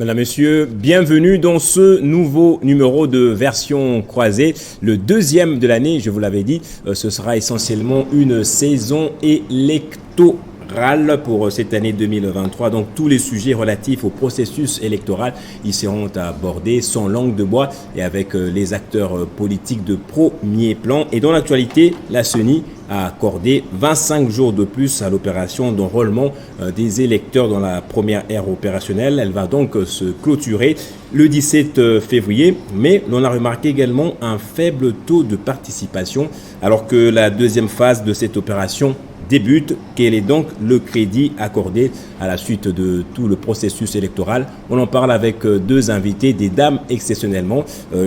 Mesdames, Messieurs, bienvenue dans ce nouveau numéro de Version Croisée, le deuxième de l'année, je vous l'avais dit, ce sera essentiellement une saison électorale pour cette année 2023. Donc tous les sujets relatifs au processus électoral y seront abordés sans langue de bois et avec les acteurs politiques de premier plan. Et dans l'actualité, la CENI a accordé 25 jours de plus à l'opération d'enrôlement des électeurs dans la première ère opérationnelle. Elle va donc se clôturer le 17 février, mais l'on a remarqué également un faible taux de participation alors que la deuxième phase de cette opération débute. Quel est donc le crédit accordé à la suite de tout le processus électoral? On en parle avec deux invités, des dames exceptionnellement.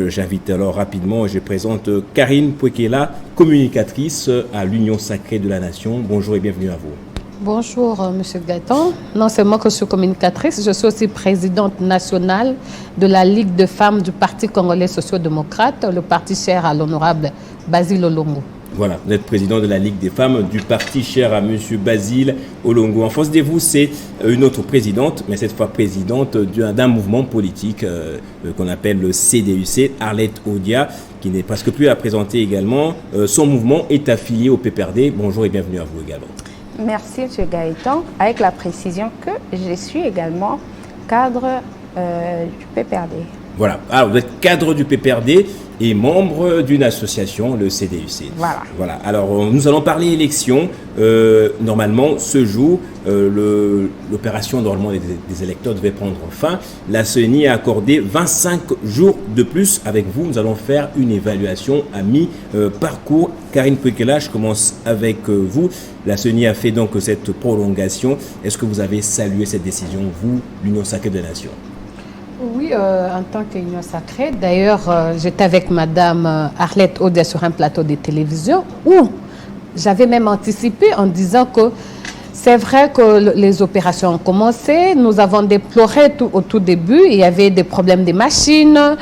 J'invite alors rapidement, je présente Karine Pouekela, communicatrice à l'Union Sacrée de la Nation. Bonjour et bienvenue à vous. Bonjour, Monsieur Gaëtan. Non seulement que je suis communicatrice, je suis aussi présidente nationale de la Ligue de femmes du Parti congolais social-démocrate, le parti cher à l'honorable Basile Olongo. Voilà, vous êtes président de la Ligue des femmes du parti cher à M. Basile Olongo. En face de vous, c'est une autre présidente, mais cette fois présidente d'un mouvement politique qu'on appelle le CDUC, Arlette Odia, qui n'est presque plus à présenter également. Son mouvement est affilié au PPRD. Bonjour et bienvenue à vous également. Merci M. Gaëtan, avec la précision que je suis également cadre du PPRD. Voilà, alors vous êtes cadre du PPRD et membre d'une association, le CDUC. Voilà. Alors, nous allons parler élections. Normalement, ce jour, l'opération d'enrôlement des électeurs devait prendre fin. La CENI a accordé 25 jours de plus avec vous. Nous allons faire une évaluation à mi-parcours. Karine Pouekela, je commence avec vous. La CENI a fait donc cette prolongation. Est-ce que vous avez salué cette décision, vous, l'Union Sacrée de la Nation? Oui, en tant qu'Union Sacrée. D'ailleurs, j'étais avec Madame Arlette Odia sur un plateau de télévision où j'avais même anticipé en disant que c'est vrai que les opérations ont commencé. Nous avons déploré au tout début. Il y avait des problèmes des machines.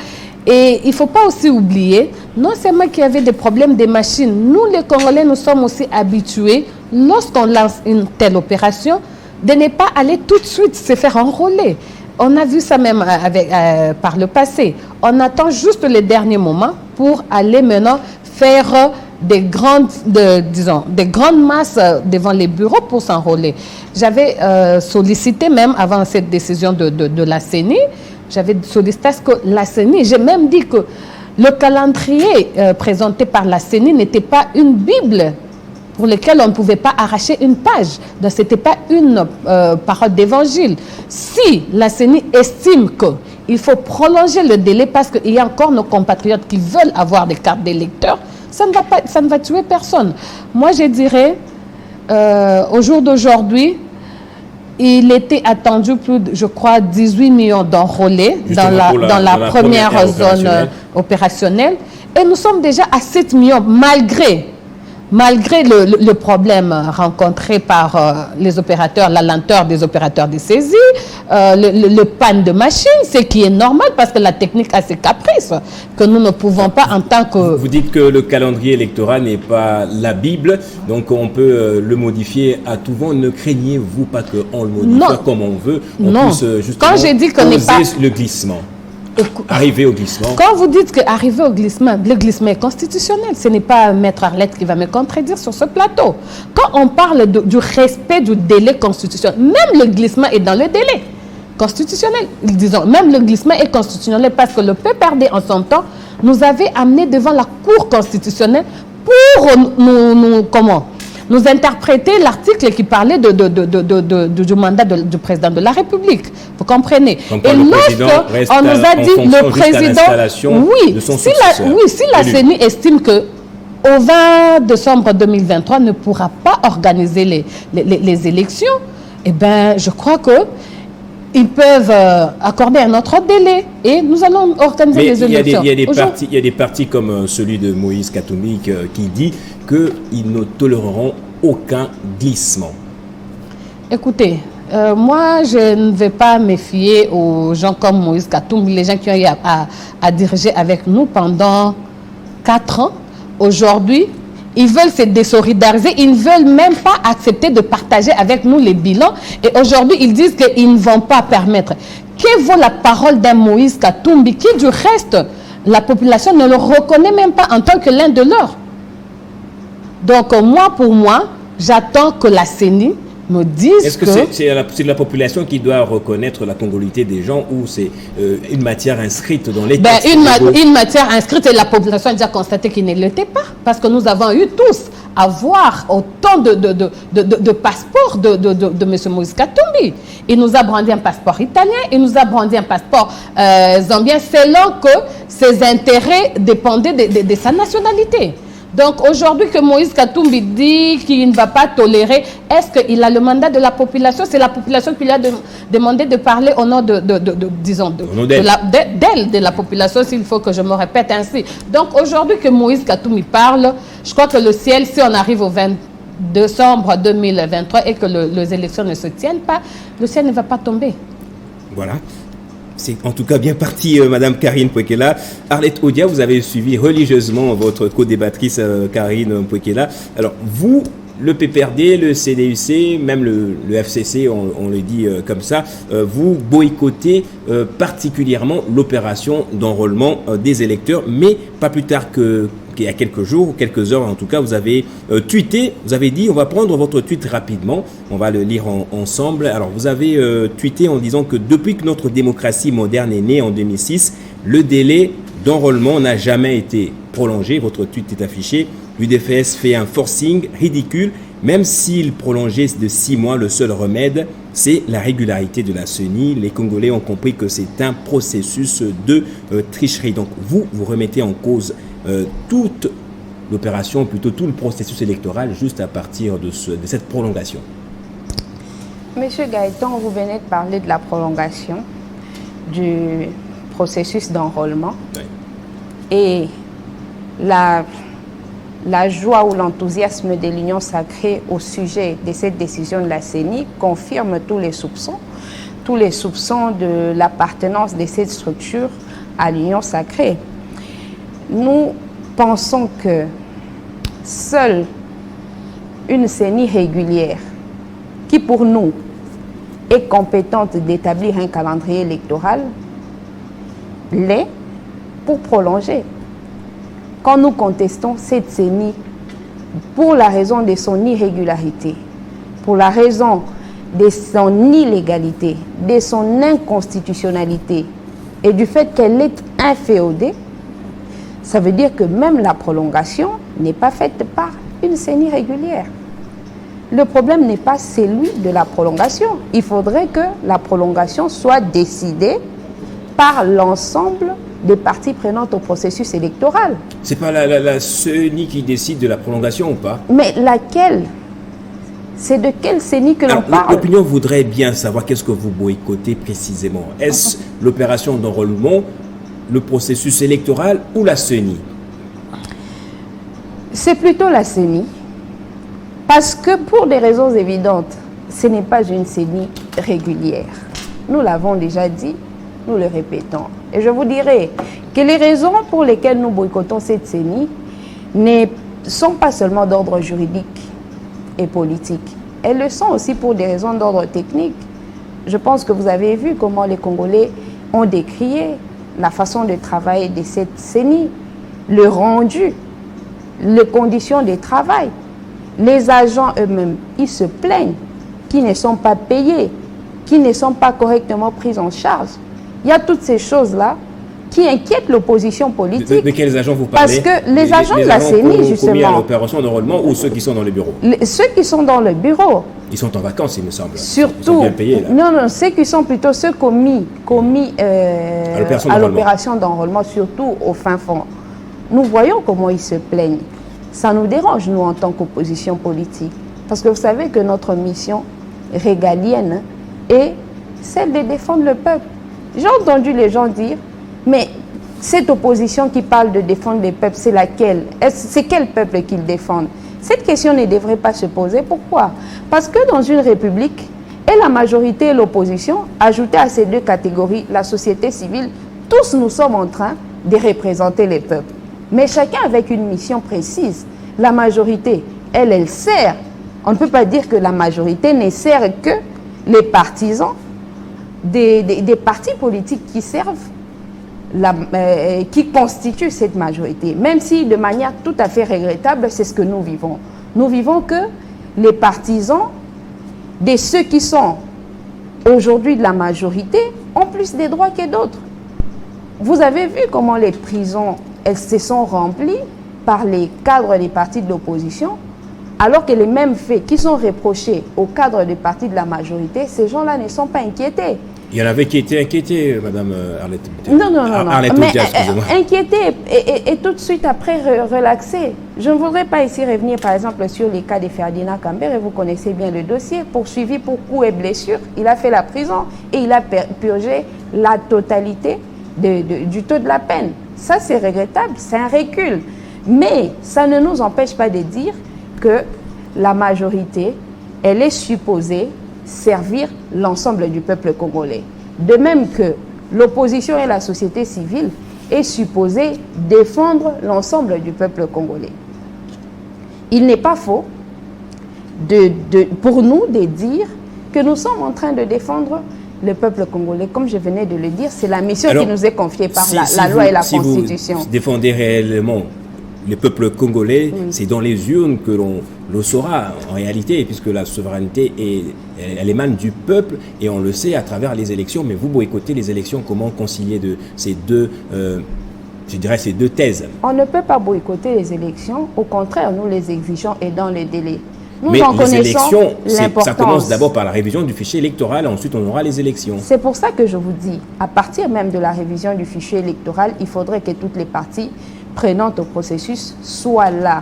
Et il ne faut pas aussi oublier, non seulement qu'il y avait des problèmes des machines, nous les Congolais, nous sommes aussi habitués, lorsqu'on lance une telle opération, de ne pas aller tout de suite se faire enrôler. On a vu ça même par le passé. On attend juste les derniers moments pour aller maintenant faire des grandes masses devant les bureaux pour s'enrôler. J'avais sollicité même avant cette décision de la CENI, j'avais sollicité à ce que la CENI, j'ai même dit que le calendrier présenté par la CENI n'était pas une Bible pour lesquels on ne pouvait pas arracher une page. Donc, ce n'était pas une parole d'évangile. Si la CENI estime qu'il faut prolonger le délai parce qu'il y a encore nos compatriotes qui veulent avoir des cartes d'électeurs, ça ne va tuer personne. Moi, je dirais, au jour d'aujourd'hui, il était attendu plus de, je crois, 18 millions d'enrôlés dans la première zone opérationnelle. Et nous sommes déjà à 7 millions, malgré le problème rencontré par les opérateurs, la lenteur des opérateurs de saisie, le panne de machine, ce qui est normal parce que la technique a ses caprices que nous ne pouvons pas en tant que... Vous dites que le calendrier électoral n'est pas la Bible, donc on peut le modifier à tout vent. Ne craignez-vous pas qu'on le modifie comme on veut? Non, quand j'ai dit qu'on n'est pas... le glissement. Arriver au glissement. Quand vous dites qu'arriver au glissement, le glissement est constitutionnel. Ce n'est pas Maître Arlette qui va me contredire sur ce plateau. Quand on parle du respect du délai constitutionnel, même le glissement est dans le délai constitutionnel. Disons, même le glissement est constitutionnel parce que le PPRD, en son temps, nous avait amené devant la Cour constitutionnelle pour nous interpréter l'article qui parlait du mandat du président de la République. Vous comprenez? Et lorsqu'on nous a dit le président, si la CENI estime que au 20 décembre 2023 ne pourra pas organiser les élections, eh bien, je crois qu'ils peuvent accorder un autre délai et nous allons organiser les élections. Il y a des partis comme celui de Moïse Katumbi qui dit qu'ils ne toléreront aucun glissement. Écoutez, moi, je ne vais pas me fier aux gens comme Moïse Katumbi, les gens qui ont eu à diriger avec nous pendant 4 ans. Aujourd'hui, ils veulent se désolidariser, ils ne veulent même pas accepter de partager avec nous les bilans. Et aujourd'hui, ils disent qu'ils ne vont pas permettre. Que vaut la parole d'un Moïse Katumbi qui, du reste, la population ne le reconnaît même pas en tant que l'un de leurs? Donc, pour moi, j'attends que la CENI me dise Est-ce que c'est la population qui doit reconnaître la congolité des gens ou c'est une matière inscrite dans les textes? Une matière inscrite et la population a déjà constaté qu'il ne l'était pas. Parce que nous avons eu tous à voir autant de passeports de M. Moïse Katumbi. Il nous a brandi un passeport italien, il nous a brandi un passeport zambien, selon que ses intérêts dépendaient de sa nationalité. Donc aujourd'hui que Moïse Katumbi dit qu'il ne va pas tolérer, est-ce qu'il a le mandat de la population? C'est la population qui lui a demandé de parler au nom de la population, s'il faut que je me répète ainsi. Donc aujourd'hui que Moïse Katumbi parle, je crois que le ciel, si on arrive au 20 décembre 2023 et que les élections ne se tiennent pas, le ciel ne va pas tomber. Voilà. C'est en tout cas bien parti, Madame Karine Mpwekela. Arlette Odia, vous avez suivi religieusement votre co-débattrice Karine Mpwekela. Alors, vous, le PPRD, le CDUC, même le FCC, on le dit comme ça, vous boycottez particulièrement l'opération d'enrôlement des électeurs, mais pas plus tard qu'il y a quelques jours, quelques heures en tout cas, vous avez tweeté, vous avez dit, on va prendre votre tweet rapidement, on va le lire ensemble. Alors vous avez tweeté en disant que depuis que notre démocratie moderne est née en 2006, le délai d'enrôlement n'a jamais été prolongé. Votre tweet est affiché. L'UDFS fait un forcing ridicule, même s'il prolongeait de 6 mois, le seul remède, c'est la régularité de la CENI. Les Congolais ont compris que c'est un processus de tricherie. Donc vous remettez en cause toute l'opération, plutôt tout le processus électoral, juste à partir de cette prolongation. Monsieur Gaëtan, vous venez de parler de la prolongation du processus d'enrôlement. Oui. Et la joie ou l'enthousiasme de l'Union sacrée au sujet de cette décision de la CENI confirme tous les soupçons de l'appartenance de cette structure à l'Union sacrée. Nous pensons que seule une CENI régulière, qui pour nous est compétente d'établir un calendrier électoral, l'est pour prolonger. Quand nous contestons cette CENI pour la raison de son irrégularité, pour la raison de son illégalité, de son inconstitutionnalité et du fait qu'elle est inféodée, ça veut dire que même la prolongation n'est pas faite par une CENI régulière. Le problème n'est pas celui de la prolongation. Il faudrait que la prolongation soit décidée par l'ensemble des parties prenantes au processus électoral. C'est pas la CENI qui décide de la prolongation ou pas? Mais laquelle? C'est de quelle CENI que l'on parle? L'opinion voudrait bien savoir qu'est-ce que vous boycottez précisément. Est-ce l'opération d'enrôlement, le processus électoral ou la CENI? C'est plutôt la CENI. Parce que pour des raisons évidentes, ce n'est pas une CENI régulière. Nous l'avons déjà dit, nous le répétons. Et je vous dirai que les raisons pour lesquelles nous boycottons cette CENI ne sont pas seulement d'ordre juridique et politique. Elles le sont aussi pour des raisons d'ordre technique. Je pense que vous avez vu comment les Congolais ont décrié la façon de travailler de cette CENI, le rendu, les conditions de travail. Les agents eux-mêmes, ils se plaignent qu'ils ne sont pas payés, qu'ils ne sont pas correctement pris en charge. Il y a toutes ces choses-là qui inquiètent l'opposition politique. De quels agents vous parlez? Parce que les agents de la CENI, justement... commis à l'opération d'enrôlement ou ceux qui sont dans les bureaux? Ceux qui sont dans le bureau. Ils sont en vacances, il me semble. Surtout... Ils sont bien payés, là. Non, ceux qui sont plutôt ceux commis à l'opération d'enrôlement, surtout au fin fond. Nous voyons comment ils se plaignent. Ça nous dérange, nous, en tant qu'opposition politique. Parce que vous savez que notre mission régalienne est celle de défendre le peuple. J'ai entendu les gens dire, mais cette opposition qui parle de défendre le peuple, c'est laquelle? C'est quel peuple qu'ils défendent? Cette question ne devrait pas se poser. Pourquoi? Parce que dans une république, et la majorité et l'opposition, ajoutez à ces deux catégories la société civile, tous nous sommes en train de représenter les peuples. Mais chacun avec une mission précise. La majorité, elle sert. On ne peut pas dire que la majorité ne sert que les partisans des partis politiques qui servent, qui constituent cette majorité. Même si de manière tout à fait regrettable, c'est ce que nous vivons. Nous vivons que les partisans de ceux qui sont aujourd'hui de la majorité ont plus de droits que d'autres. Vous avez vu comment les prisons, elles se sont remplies par les cadres des partis de l'opposition, alors que les mêmes faits qui sont reprochés aux cadres des partis de la majorité, ces gens-là ne sont pas inquiétés. Il y en avait qui étaient inquiétés, Madame Arlette. Non. Arlette Mais Odia, excusez-moi. inquiétés et tout de suite après relaxés. Je ne voudrais pas ici revenir par exemple sur les cas de Ferdinand Cambert, et vous connaissez bien le dossier, poursuivi pour coups et blessures. Il a fait la prison et il a purgé la totalité du taux de la peine. Ça, c'est regrettable, c'est un recul. Mais ça ne nous empêche pas de dire que la majorité, elle est supposée servir l'ensemble du peuple congolais. De même que l'opposition et la société civile est supposée défendre l'ensemble du peuple congolais. Il n'est pas faux pour nous de dire que nous sommes en train de défendre le peuple congolais. Comme je venais de le dire, c'est la mission qui nous est confiée par la loi et la Constitution. Si vous défendez réellement le peuple congolais, c'est dans les urnes que l'on le saura en réalité, puisque la souveraineté, elle émane du peuple, et on le sait à travers les élections. Mais vous boycottez les élections, comment concilier ces deux, ces deux thèses? On ne peut pas boycotter les élections, au contraire, nous les exigeons et dans les délais. Mais les élections, ça commence d'abord par la révision du fichier électoral, et ensuite on aura les élections. C'est pour ça que je vous dis, à partir même de la révision du fichier électoral, il faudrait que toutes les parties prenantes au processus soient là.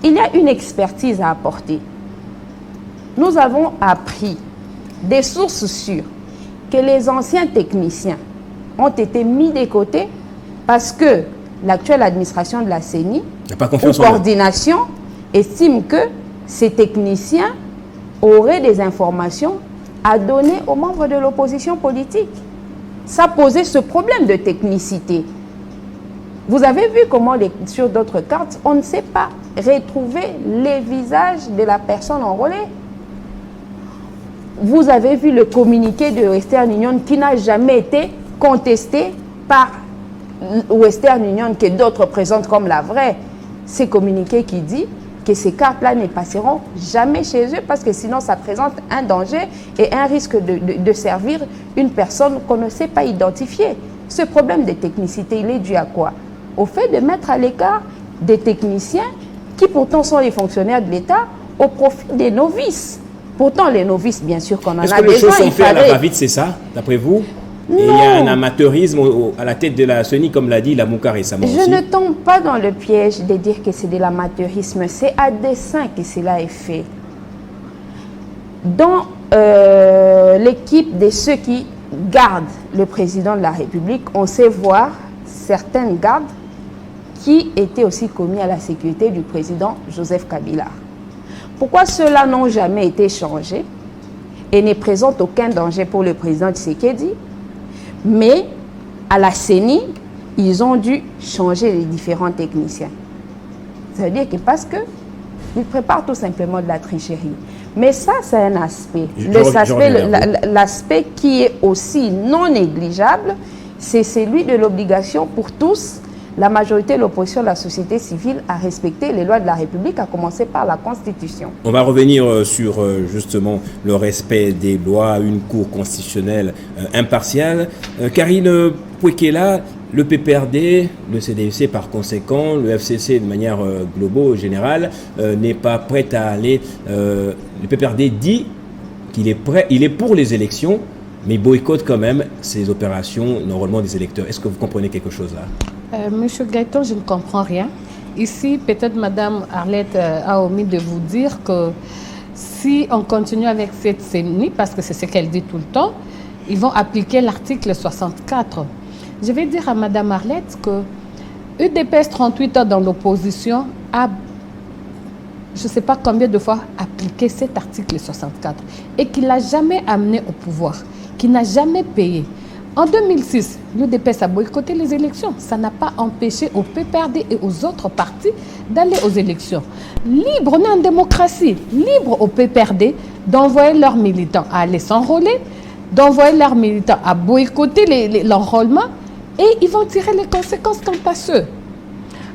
Il y a une expertise à apporter. Nous avons appris des sources sûres que les anciens techniciens ont été mis de côté parce que l'actuelle administration de la CENI, en coordination, estime que ces techniciens auraient des informations à donner aux membres de l'opposition politique. Ça posait ce problème de technicité. Vous avez vu comment sur d'autres cartes, on ne sait pas retrouver les visages de la personne enrôlée. Vous avez vu le communiqué de Western Union qui n'a jamais été contesté par Western Union, que d'autres présentent comme la vraie. C'est communiqué qui dit que ces cartes-là ne passeront jamais chez eux parce que sinon ça présente un danger et un risque de servir une personne qu'on ne sait pas identifier. Ce problème de technicité, il est dû à quoi? Au fait de mettre à l'écart des techniciens qui pourtant sont les fonctionnaires de l'État au profit des novices. Pourtant, les novices, bien sûr qu'on en a besoin. Est-ce que les choses sont faites à la va-vite, c'est ça, d'après vous? Et il y a un amateurisme à la tête de la CENI, comme l'a dit Lamouka récemment aussi. Je ne tombe pas dans le piège de dire que c'est de l'amateurisme. C'est à dessein que cela est fait. Dans l'équipe de ceux qui gardent le président de la République, on sait voir certaines gardes qui étaient aussi commis à la sécurité du président Joseph Kabila. Pourquoi ceux-là n'ont jamais été changés et ne présentent aucun danger pour le président Tshisekedi? Mais à la CENI, ils ont dû changer les différents techniciens. Ça veut dire que parce qu'ils préparent tout simplement de la tricherie. Mais ça, c'est un aspect. L'aspect qui est aussi non négligeable, c'est celui de l'obligation pour tous, la majorité de l'opposition, la société civile, à respecter les lois de la République, à commencer par la Constitution. On va revenir sur justement le respect des lois, une cour constitutionnelle impartiale. Karine Pouekela, le PPRD, le CDC par conséquent, le FCC de manière générale, n'est pas prêt à aller... le PPRD dit qu'il est prêt, il est pour les élections, mais boycotte quand même ces opérations, normalement des électeurs. Est-ce que vous comprenez quelque chose là? Monsieur Gaëtan, je ne comprends rien. Ici, peut-être Madame Arlette a omis de vous dire que si on continue avec cette CENI, parce que c'est ce qu'elle dit tout le temps, ils vont appliquer l'article 64. Je vais dire à Madame Arlette que UDPS 38 ans dans l'opposition a, je ne sais pas combien de fois, appliqué cet article 64 et qu'il n'a jamais amené au pouvoir, qu'il n'a jamais payé. En 2006, l'UDPS a boycotté les élections. Ça n'a pas empêché au PPRD et aux autres partis d'aller aux élections. Libre, on est en démocratie. Libre au PPRD d'envoyer leurs militants à aller s'enrôler. d'envoyer leurs militants à boycotter l'enrôlement et ils vont tirer les conséquences quant à ceux.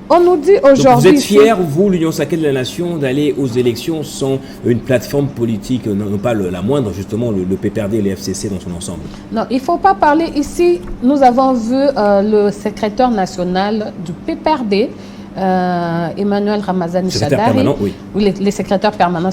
On nous dit aujourd'hui... Vous êtes fiers, vous, l'Union sacrée de la Nation, d'aller aux élections sans une plateforme politique, non pas la moindre, justement, le PPRD et le FCC dans son ensemble? Non, il ne faut pas parler ici. Nous avons vu le secrétaire national du PPRD, Emmanuel Ramazani Chadari, oui. ou les secrétaires permanents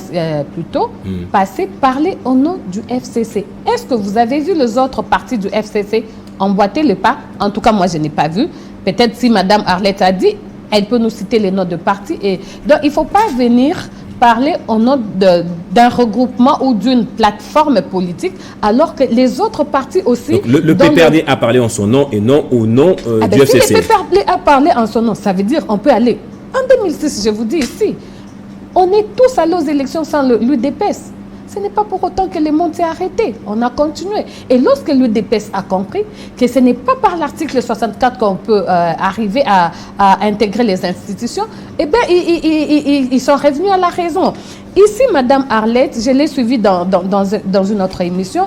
plutôt, passer parler au nom du FCC. Est-ce que vous avez vu les autres partis du FCC emboîter le pas? En tout cas, moi, je n'ai pas vu. Peut-être si Mme Arlette a dit, elle peut nous citer les noms de partis. Donc, il ne faut pas venir parler au nom d'un regroupement ou d'une plateforme politique, alors que les autres partis aussi... Donc, le PPRD a parlé en son nom et non au nom du FCC. Si le PPRD a parlé en son nom, ça veut dire qu'on peut aller. En 2006, je vous dis ici, on est tous allés aux élections sans l'UDPS. Ce n'est pas pour autant que le monde s'est arrêté. On a continué. Et lorsque l'UDPS a compris que ce n'est pas par l'article 64 qu'on peut arriver à intégrer les institutions, eh bien, ils sont revenus à la raison. Ici, Mme Arlette, je l'ai suivie dans une autre émission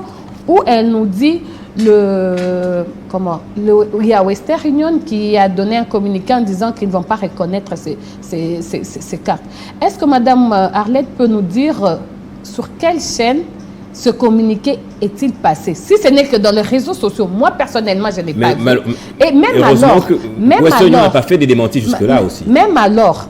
où elle nous dit il y a Western Union qui a donné un communiqué en disant qu'ils ne vont pas reconnaître ces cartes. Est-ce que Mme Arlette peut nous dire sur quelle chaîne ce communiqué est-il passé? Si ce n'est que dans les réseaux sociaux, moi personnellement, je n'ai pas vu. Et même alors, Western Union n'a pas fait des démentis jusque-là aussi. Même alors,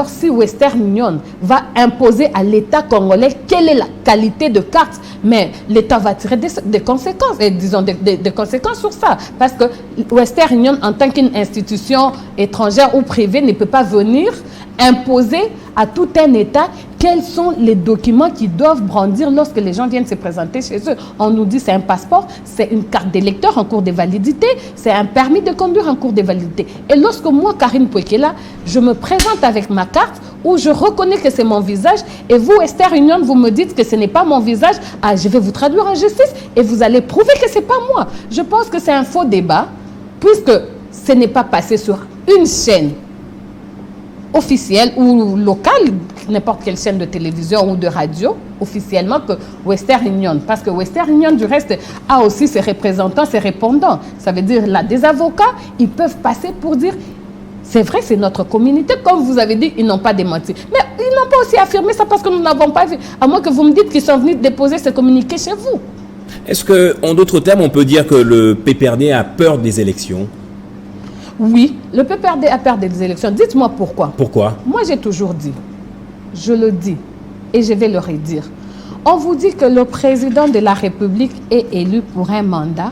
si Western Union va imposer à l'État congolais quelle est la qualité de carte, mais l'État va tirer des conséquences, et disons des conséquences sur ça. Parce que Western Union, en tant qu'une institution étrangère ou privée, ne peut pas venir imposer à tout un État quels sont les documents qu'ils doivent brandir lorsque les gens viennent se présenter chez eux. On nous dit c'est un passeport, c'est une carte d'électeur en cours de validité, c'est un permis de conduire en cours de validité. Et lorsque moi, Karine Pouekela, je me présente avec ma carte où je reconnais que c'est mon visage et vous, Western Union, vous me dites que ce n'est pas mon visage, je vais vous traduire en justice et vous allez prouver que ce n'est pas moi. Je pense que c'est un faux débat puisque ce n'est pas passé sur une chaîne officielle ou locale, n'importe quelle chaîne de télévision ou de radio, officiellement que Western Union. Parce que Western Union, du reste, a aussi ses représentants, ses répondants. Ça veut dire, là, des avocats, ils peuvent passer pour dire, c'est vrai, c'est notre communauté. Comme vous avez dit, ils n'ont pas démenti. Mais ils n'ont pas aussi affirmé ça parce que nous n'avons pas vu. À moins que vous me dites qu'ils sont venus déposer ce communiqué chez vous. Est-ce qu'en d'autres termes, on peut dire que le PPRD a peur des élections? Oui, le PPRD a peur des élections. Dites-moi pourquoi. Pourquoi? Moi, j'ai toujours dit, je le dis, et je vais le redire. On vous dit que le président de la République est élu pour un mandat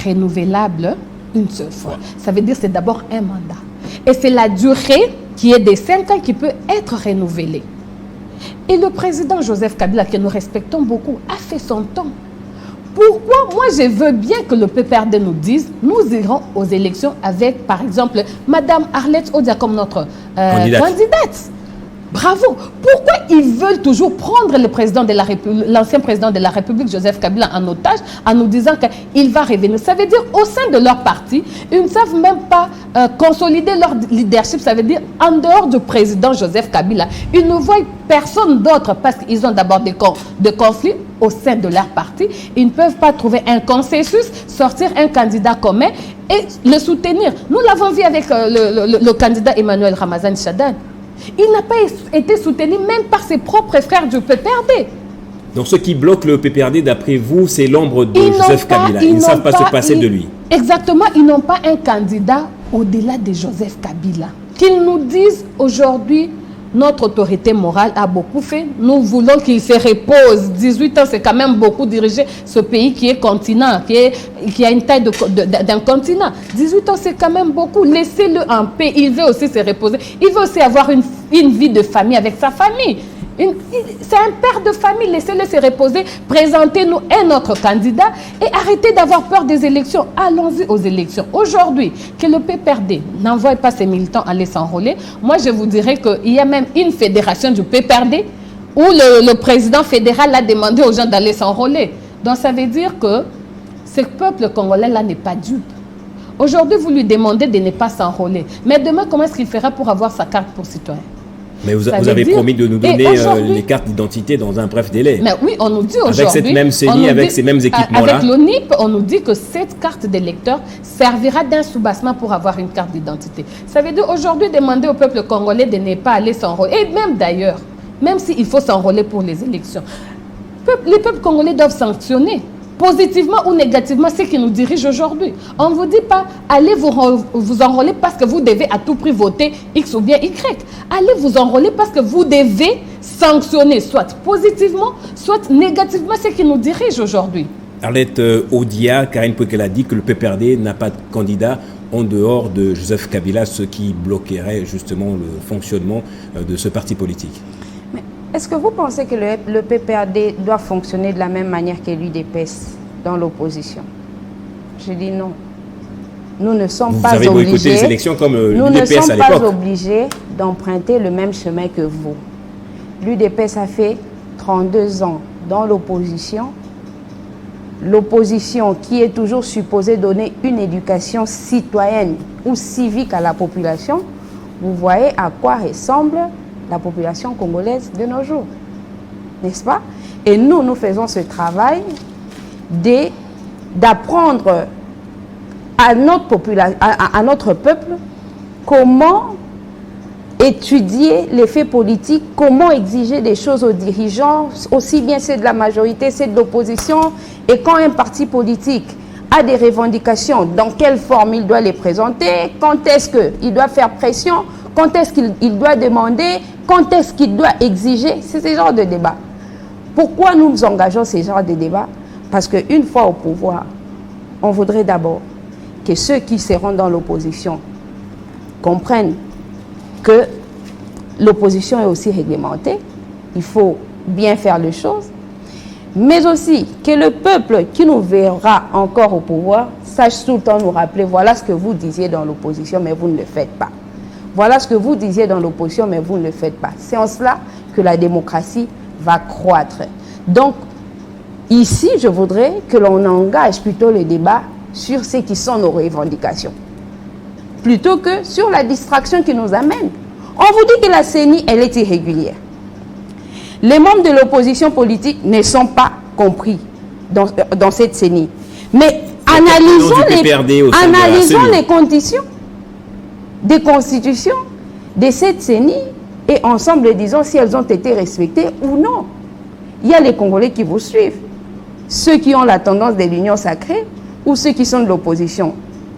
renouvelable une seule fois. Ça veut dire que c'est d'abord un mandat. Et c'est la durée qui est de 5 ans qui peut être renouvelée. Et le président Joseph Kabila, que nous respectons beaucoup, a fait son temps. Pourquoi moi je veux bien que le PPRD nous dise, nous irons aux élections avec, par exemple, Mme Arlette Odia comme notre candidate. Bravo. Pourquoi ils veulent toujours prendre le président de la République, l'ancien président de la République, Joseph Kabila, en otage, en nous disant qu'il va revenir? Ça veut dire, au sein de leur parti, ils ne savent même pas consolider leur leadership. Ça veut dire, en dehors du président Joseph Kabila, ils ne voient personne d'autre parce qu'ils ont d'abord des conflits au sein de leur parti. Ils ne peuvent pas trouver un consensus, sortir un candidat commun et le soutenir. Nous l'avons vu avec le candidat Emmanuel Ramazani Chadari. Il n'a pas été soutenu même par ses propres frères du PPRD. Donc ce qui bloque le PPRD, d'après vous, c'est l'ombre de Joseph Kabila. Ils ne savent pas se passer de lui. Exactement, ils n'ont pas un candidat au-delà de Joseph Kabila. Qu'ils nous disent aujourd'hui, notre autorité morale a beaucoup fait. Nous voulons qu'il se repose. 18 ans, c'est quand même beaucoup diriger ce pays qui est continent, qui a une taille d'un continent. 18 ans, c'est quand même beaucoup. Laissez-le en paix. Il veut aussi se reposer. Il veut aussi avoir une vie de famille avec sa famille. C'est un père de famille, laissez-le se reposer, présentez-nous un autre candidat et arrêtez d'avoir peur des élections. Allons-y aux élections. Aujourd'hui, que le PPRD n'envoie pas ses militants aller s'enrôler, moi je vous dirais qu'il y a même une fédération du PPRD où le président fédéral a demandé aux gens d'aller s'enrôler. Donc ça veut dire que ce peuple congolais-là n'est pas dupe. Aujourd'hui, vous lui demandez de ne pas s'enrôler. Mais demain, comment est-ce qu'il fera pour avoir sa carte pour citoyen? Mais vous avez promis de nous donner les cartes d'identité dans un bref délai. Mais oui, on nous dit aujourd'hui... Avec cette même CENI, avec ces mêmes équipements-là. Avec l'ONIP, on nous dit que cette carte d'électeur servira d'un soubassement pour avoir une carte d'identité. Ça veut dire aujourd'hui demander au peuple congolais de ne pas aller s'enrôler. Et même d'ailleurs, même s'il faut s'enrôler pour les élections, les peuples congolais doivent sanctionner positivement ou négativement ceux qui nous dirigent aujourd'hui. On ne vous dit pas, allez vous enrôler parce que vous devez à tout prix voter X ou bien Y. Allez vous enrôler parce que vous devez sanctionner, soit positivement, soit négativement ceux qui nous dirigent aujourd'hui. Arlette Odia, Karine Pouekela a dit que le PPRD n'a pas de candidat en dehors de Joseph Kabila, ce qui bloquerait justement le fonctionnement de ce parti politique. Est-ce que vous pensez que le PPRD doit fonctionner de la même manière que l'UDPS dans l'opposition? Je dis non. Nous ne sommes pas obligés. Vous avez boycotté les élections comme l'UDPS à l'époque. Nous ne sommes pas obligés d'emprunter le même chemin que vous. L'UDPS a fait 32 ans dans l'opposition. L'opposition qui est toujours supposée donner une éducation citoyenne ou civique à la population, vous voyez à quoi ressemble la population congolaise de nos jours, n'est-ce pas? Et nous faisons ce travail d'apprendre à notre peuple comment étudier les faits politiques, comment exiger des choses aux dirigeants, aussi bien c'est de la majorité, c'est de l'opposition, et quand un parti politique a des revendications, dans quelle forme il doit les présenter, quand est-ce qu'il doit faire pression, quand est-ce qu'il doit demander, quand est-ce qu'il doit exiger. C'est ce genre de débat. Pourquoi nous engageons ce genre de débat? Parce qu'une fois au pouvoir, on voudrait d'abord que ceux qui seront dans l'opposition comprennent que l'opposition est aussi réglementée. Il faut bien faire les choses. Mais aussi que le peuple qui nous verra encore au pouvoir sache tout le temps nous rappeler, voilà ce que vous disiez dans l'opposition, mais vous ne le faites pas. Voilà ce que vous disiez dans l'opposition, mais vous ne le faites pas. C'est en cela que la démocratie va croître. Donc, ici, je voudrais que l'on engage plutôt le débat sur ce qui sont nos revendications, plutôt que sur la distraction qui nous amène. On vous dit que la CENI, elle est irrégulière. Les membres de l'opposition politique ne sont pas compris dans cette CENI. Mais analysons les conditions des constitutions de cette CENI et ensemble disons si elles ont été respectées ou non. Il y a les Congolais qui vous suivent. Ceux qui ont la tendance de l'union sacrée ou ceux qui sont de l'opposition,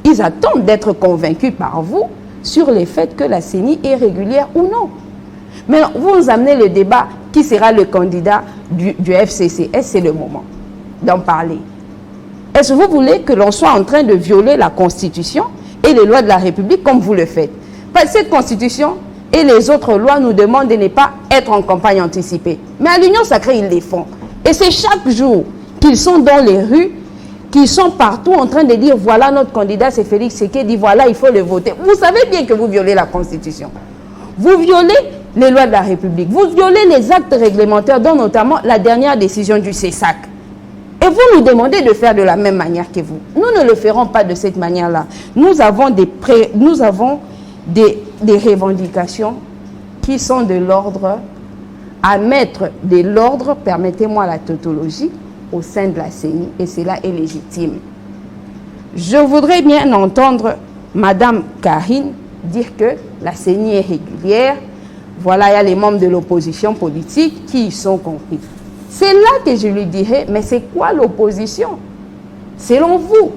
ils attendent d'être convaincus par vous sur le fait que la CENI est régulière ou non. Mais vous nous amenez le débat, qui sera le candidat du FCC? Est-ce que c'est le moment d'en parler? Est-ce que vous voulez que l'on soit en train de violer la Constitution et les lois de la République comme vous le faites? Parce que cette Constitution et les autres lois nous demandent de ne pas être en campagne anticipée. Mais à l'Union sacrée, ils les font. Et c'est chaque jour qu'ils sont dans les rues, qu'ils sont partout en train de dire voilà notre candidat c'est Félix Tshisekedi, voilà il faut le voter. Vous savez bien que vous violez la Constitution. Vous violez les lois de la République. Vous violez les actes réglementaires, dont notamment la dernière décision du CESAC. Et vous nous demandez de faire de la même manière que vous. Nous ne le ferons pas de cette manière-là. Nous avons des revendications qui sont de l'ordre, à mettre de l'ordre, permettez-moi la tautologie, au sein de la CENI, et cela est légitime. Je voudrais bien entendre Madame Karine dire que la CENI est régulière. Voilà, il y a les membres de l'opposition politique qui y sont compris. C'est là que je lui dirais, mais c'est quoi l'opposition? Selon vous,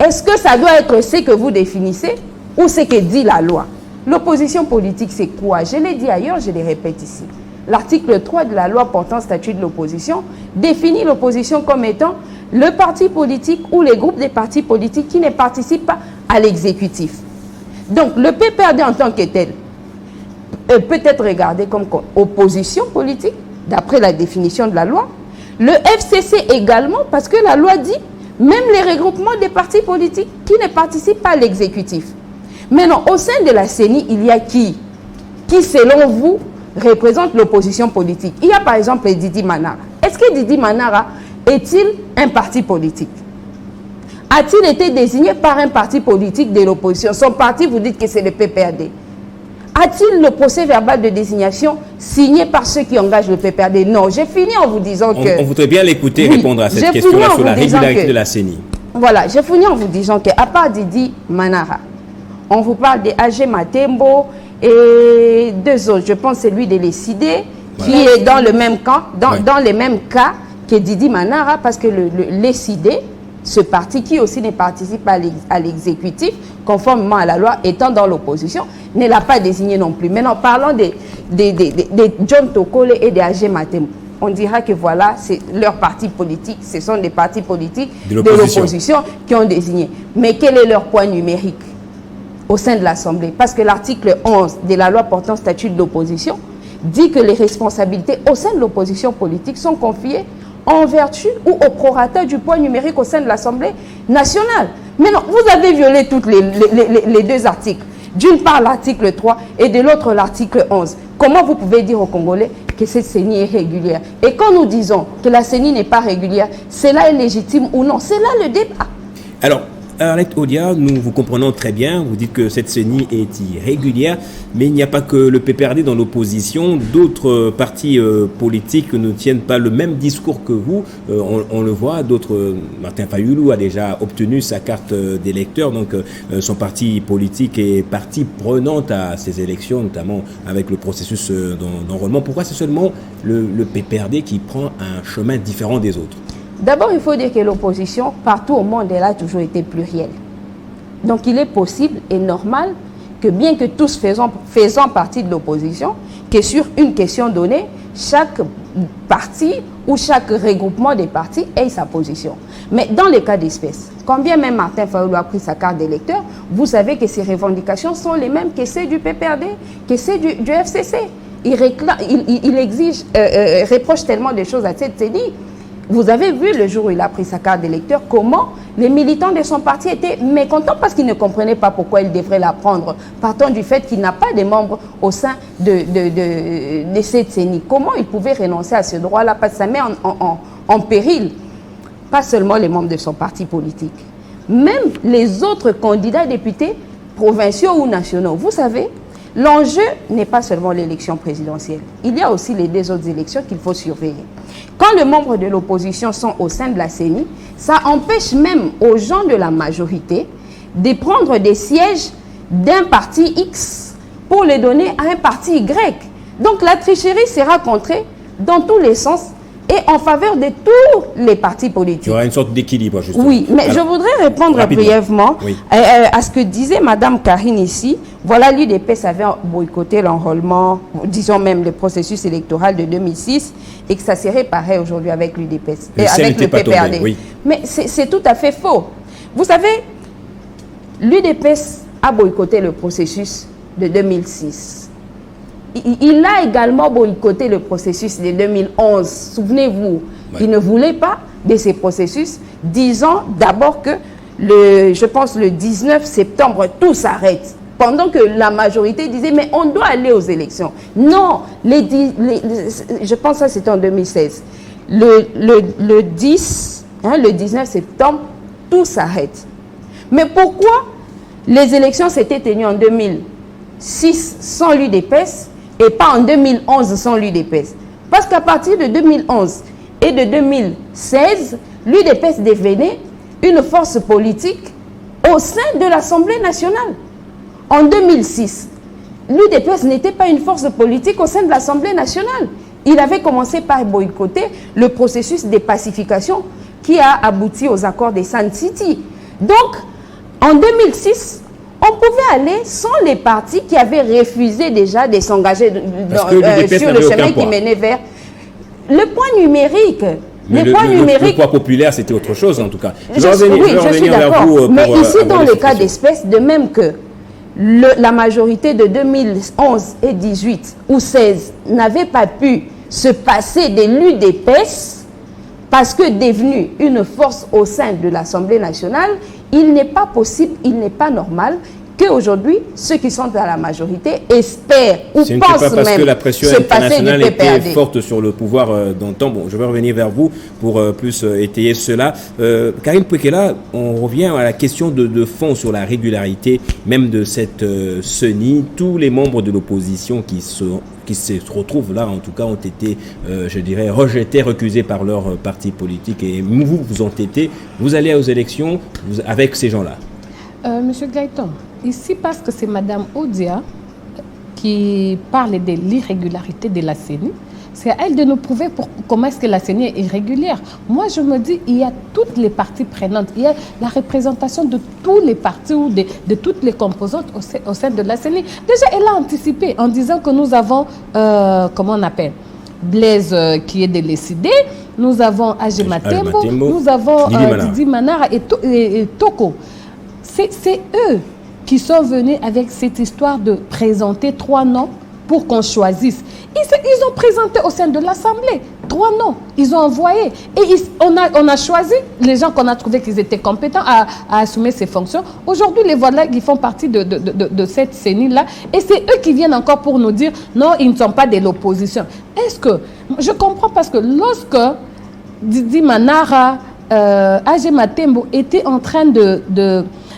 est-ce que ça doit être ce que vous définissez ou ce que dit la loi? L'opposition politique, c'est quoi? Je l'ai dit ailleurs, je le répète ici. L'article 3 de la loi portant statut de l'opposition définit l'opposition comme étant le parti politique ou les groupes des partis politiques qui ne participent pas à l'exécutif. Donc, le PPRD en tant que tel peut être regardé comme opposition politique, d'après la définition de la loi. Le FCC également, parce que la loi dit même les regroupements des partis politiques qui ne participent pas à l'exécutif. Maintenant, au sein de la CENI, il y a qui selon vous, représente l'opposition politique? Il y a par exemple Didi Manara. Est-ce que Didi Manara est-il un parti politique? A-t-il été désigné par un parti politique de l'opposition? Son parti, vous dites que c'est le PPRD. A-t-il le procès verbal de désignation signé par ceux qui engagent le PPRD? Non, j'ai fini en vous disant que... On voudrait bien l'écouter répondre à cette question-là sur la régularité de la CENI. Voilà, j'ai fini en vous disant qu'à part Didi Manara, on vous parle des AG Matembo et deux autres. Je pense que c'est lui de Lécidé qui est dans le même camp, dans les mêmes cas que Didi Manara, parce que le Lécidé, ce parti qui aussi ne participe pas à l'exécutif, conformément à la loi, étant dans l'opposition, ne l'a pas désigné non plus. Maintenant, parlons des John Tokole et des AG Matembo. On dira que voilà, c'est leur parti politique, ce sont des partis politiques de l'opposition qui ont désigné. Mais quel est leur poids numérique au sein de l'Assemblée? Parce que l'article 11 de la loi portant statut de l'opposition dit que les responsabilités au sein de l'opposition politique sont confiées en vertu ou au prorata du poids numérique au sein de l'Assemblée nationale. Mais non, vous avez violé tous les deux articles. D'une part l'article 3 et de l'autre l'article 11. Comment vous pouvez dire aux Congolais que cette CENI est régulière? Et quand nous disons que la CENI n'est pas régulière, cela est légitime ou non? C'est là le débat. Alors, Arlette Odia, nous vous comprenons très bien. Vous dites que cette CENI est irrégulière, mais il n'y a pas que le PPRD dans l'opposition. D'autres partis politiques ne tiennent pas le même discours que vous. On le voit, Martin Fayulu a déjà obtenu sa carte d'électeur, donc son parti politique est partie prenante à ces élections, notamment avec le processus d'enrôlement. Pourquoi c'est seulement le PPRD qui prend un chemin différent des autres? D'abord, il faut dire que l'opposition, partout au monde, elle a toujours été plurielle. Donc, il est possible et normal que bien que tous faisons partie de l'opposition, que sur une question donnée, chaque parti ou chaque regroupement des partis ait sa position. Mais dans les cas d'espèce, quand bien même Martin Fayulu a pris sa carte d'électeur, vous savez que ses revendications sont les mêmes que celles du PPRD, que celles du FCC. Il exige, reproche tellement de choses à cette CENI. Vous avez vu le jour où il a pris sa carte d'électeur comment les militants de son parti étaient mécontents parce qu'ils ne comprenaient pas pourquoi il devrait la prendre, partant du fait qu'il n'a pas de membres au sein de cette CENI. Comment il pouvait renoncer à ce droit-là? Parce que ça met en péril pas seulement les membres de son parti politique, même les autres candidats députés provinciaux ou nationaux. Vous savez, l'enjeu n'est pas seulement l'élection présidentielle. Il y a aussi les deux autres élections qu'il faut surveiller. Quand les membres de l'opposition sont au sein de la CENI, ça empêche même aux gens de la majorité de prendre des sièges d'un parti X pour les donner à un parti Y. Donc la tricherie sera contrée dans tous les sens et en faveur de tous les partis politiques. Il y aura une sorte d'équilibre, justement. Oui, mais alors, je voudrais répondre brièvement à ce que disait Mme Karine ici. Voilà, l'UDPS avait boycotté l'enrôlement, disons même le processus électoral de 2006, et que ça serait pareil aujourd'hui avec l'UDPS, avec le PPRD. Oui. Mais c'est tout à fait faux. Vous savez, l'UDPS a boycotté le processus de 2006. Il a également boycotté le processus de 2011. Souvenez-vous, il ne voulait pas de ces processus, disant d'abord que, je pense, le 19 septembre, tout s'arrête. Pendant que la majorité disait, mais on doit aller aux élections. Non, je pense que c'était en 2016. Le 19 septembre, tout s'arrête. Mais pourquoi les élections s'étaient tenues en 2006 sans l'UDPS et pas en 2011 sans l'UDPS? Parce qu'à partir de 2011 et de 2016, l'UDPS devenait une force politique au sein de l'Assemblée nationale. En 2006, l'UDPS n'était pas une force politique au sein de l'Assemblée nationale. Il avait commencé par boycotter le processus de pacification qui a abouti aux accords de Sun City. Donc, en 2006, on pouvait aller sans les partis qui avaient refusé déjà de s'engager sur le chemin qui menait vers le point numérique. Mais le poids populaire, c'était autre chose en tout cas. Je suis d'accord. Mais ici, dans le cas d'espèce, de même que la majorité de 2011 et 18 ou 16 n'avait pas pu se passer de l'UDPS parce que devenue une force au sein de l'Assemblée nationale, il n'est pas possible, il n'est pas normal qu'aujourd'hui, ceux qui sont à la majorité espèrent ou pensent même pas parce que la pression internationale était forte sur le pouvoir d'antan. Bon, je vais revenir vers vous pour plus étayer cela. Karine Pouekela, on revient à la question de fond sur la régularité même de cette CENI. Tous les membres de l'opposition qui se retrouvent là, en tout cas, ont été, je dirais, rejetés, recusés par leur parti politique. Et vous entêtez, vous allez aux élections avec ces gens-là. Monsieur Gaëtan, ici, parce que c'est Madame Odia qui parle de l'irrégularité de la CENI, c'est à elle de nous prouver comment est-ce que la CENI est irrégulière. Moi, je me dis, il y a toutes les parties prenantes. Il y a la représentation de tous les partis ou de toutes les composantes au sein de la CENI. Déjà, elle a anticipé en disant que nous avons, comment on appelle, Blaise qui est décidé, nous avons Agé Matembo, nous avons Didi Manara et Toko. C'est eux qui sont venus avec cette histoire de présenter 3 noms pour qu'on choisisse. Ils ont présenté au sein de l'Assemblée 3 noms. Ils ont envoyé. Et on a choisi les gens qu'on a trouvé qu'ils étaient compétents à assumer ces fonctions. Aujourd'hui, les voilà qui font partie de cette CENI-là. Et c'est eux qui viennent encore pour nous dire non, ils ne sont pas de l'opposition. Est-ce que... Je comprends parce que lorsque Didi Manara, Agé Matembo étaient en train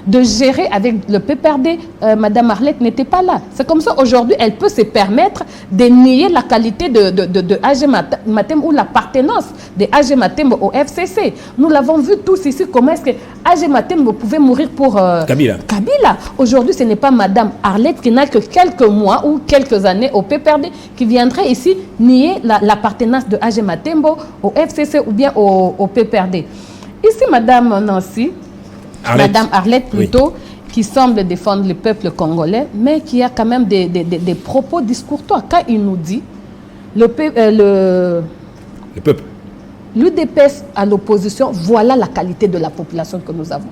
de gérer avec le PPRD, Madame Arlette n'était pas là. C'est comme ça, aujourd'hui, elle peut se permettre de nier la qualité de Agé Matembo ou l'appartenance de Agé Matembo au FCC. Nous l'avons vu tous ici, comment est-ce que Agé Matembo pouvait mourir pour Kabila. Aujourd'hui, ce n'est pas Madame Arlette qui n'a que quelques mois ou quelques années au PPRD qui viendrait ici nier l'appartenance de Agé Matembo au FCC ou bien au PPRD. Ici, Madame Nancy, Madame Arlette plutôt, oui, qui semble défendre le peuple congolais, mais qui a quand même des propos discourtois. Quand il nous dit le peuple, l'UDPS à l'opposition, voilà la qualité de la population que nous avons.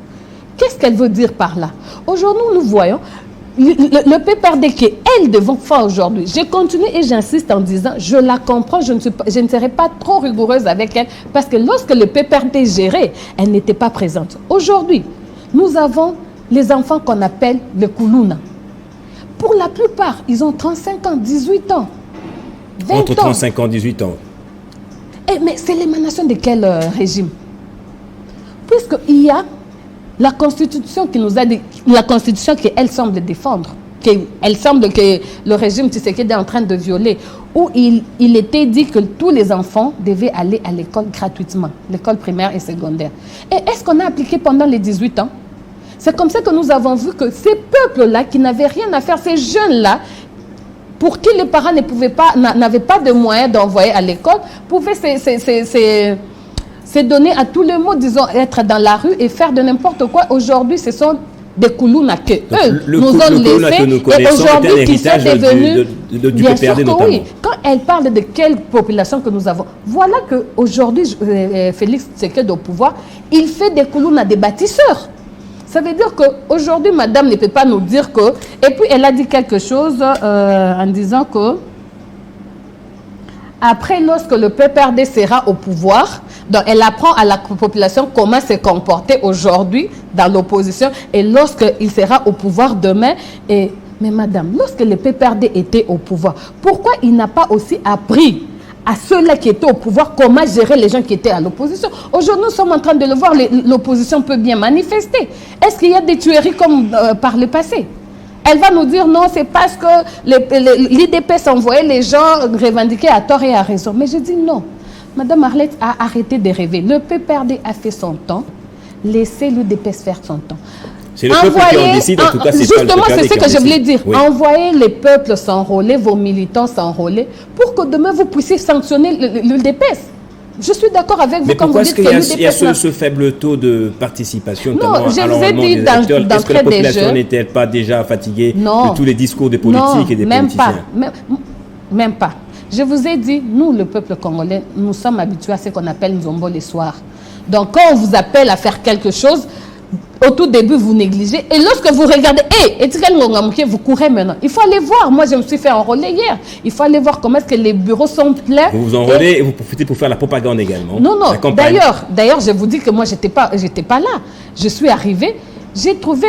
Qu'est-ce qu'elle veut dire par là? Aujourd'hui, nous voyons le PPRD qui est elle devant faire aujourd'hui. Je continue et j'insiste en disant, je la comprends, je ne serai pas trop rigoureuse avec elle, parce que lorsque le PPRD gérait, elle n'était pas présente. Aujourd'hui, nous avons les enfants qu'on appelle les Koulouna. Pour la plupart, ils ont 35 ans, 18 ans, 20 Entre 35 ans et 18 ans. Mais c'est l'émanation de quel régime? Puisqu'il y a la Constitution qui nous a dit, la Constitution qu'elle semble défendre, qu'elle semble que le régime Tshisekedi est en train de violer, où il était dit que tous les enfants devaient aller à l'école gratuitement, l'école primaire et secondaire. Et est-ce qu'on a appliqué pendant les 18 ans? C'est comme ça que nous avons vu que ces peuples-là, qui n'avaient rien à faire, ces jeunes-là, pour qui les parents n'avaient pas de moyens d'envoyer à l'école, pouvaient se donner à tout le monde, disons, être dans la rue et faire de n'importe quoi. Aujourd'hui, ce sont des Koulouna que eux nous ont laissés et aujourd'hui qui sont devenus bien sûr que oui. Quand elle parle de quelle population que nous avons, voilà qu'aujourd'hui, Félix Tshisekedi au pouvoir, il fait des Koulouna des bâtisseurs. Ça veut dire qu'aujourd'hui, madame ne peut pas nous dire que... Et puis, elle a dit quelque chose en disant que après, lorsque le PPRD sera au pouvoir, donc elle apprend à la population comment se comporter aujourd'hui dans l'opposition et lorsqu'il sera au pouvoir demain. Mais madame, lorsque le PPRD était au pouvoir, pourquoi il n'a pas aussi appris à ceux-là qui étaient au pouvoir comment gérer les gens qui étaient à l'opposition? Aujourd'hui, nous sommes en train de le voir, l'opposition peut bien manifester. Est-ce qu'il y a des tueries comme par le passé? Elle va nous dire non, c'est parce que l'IDPS envoyait les gens revendiquer à tort et à raison. Mais je dis non. Madame Arlette a arrêté de rêver. Le PPRD a fait son temps. Laissez l'IDPS faire son temps. C'est le peuple qui en décide, en tout cas, c'est justement, c'est ce que je voulais dire. Oui. Envoyez les peuples s'enrôler, vos militants s'enrôler, pour que demain vous puissiez sanctionner l'IDPS. Je suis d'accord avec vous. Mais pourquoi est-ce qu'il y a ce faible taux de participation? Non, je vous ai dit d'entrée des jeux. Est-ce que la population n'est-elle pas déjà fatiguée de tous les discours des politiques et des politiciens? Même pas. Je vous ai dit, nous, le peuple congolais, nous sommes habitués à ce qu'on appelle Nzombo les soirs. Donc, quand on vous appelle à faire quelque chose, au tout début, vous négligez. Et lorsque vous regardez, vous courez maintenant. Il faut aller voir. Moi, je me suis fait enrôler hier. Il faut aller voir comment est-ce que les bureaux sont pleins. Vous vous enrôlez et vous profitez pour faire la propagande également. Non. D'ailleurs, je vous dis que moi, j'étais pas là. Je suis arrivée. J'ai trouvé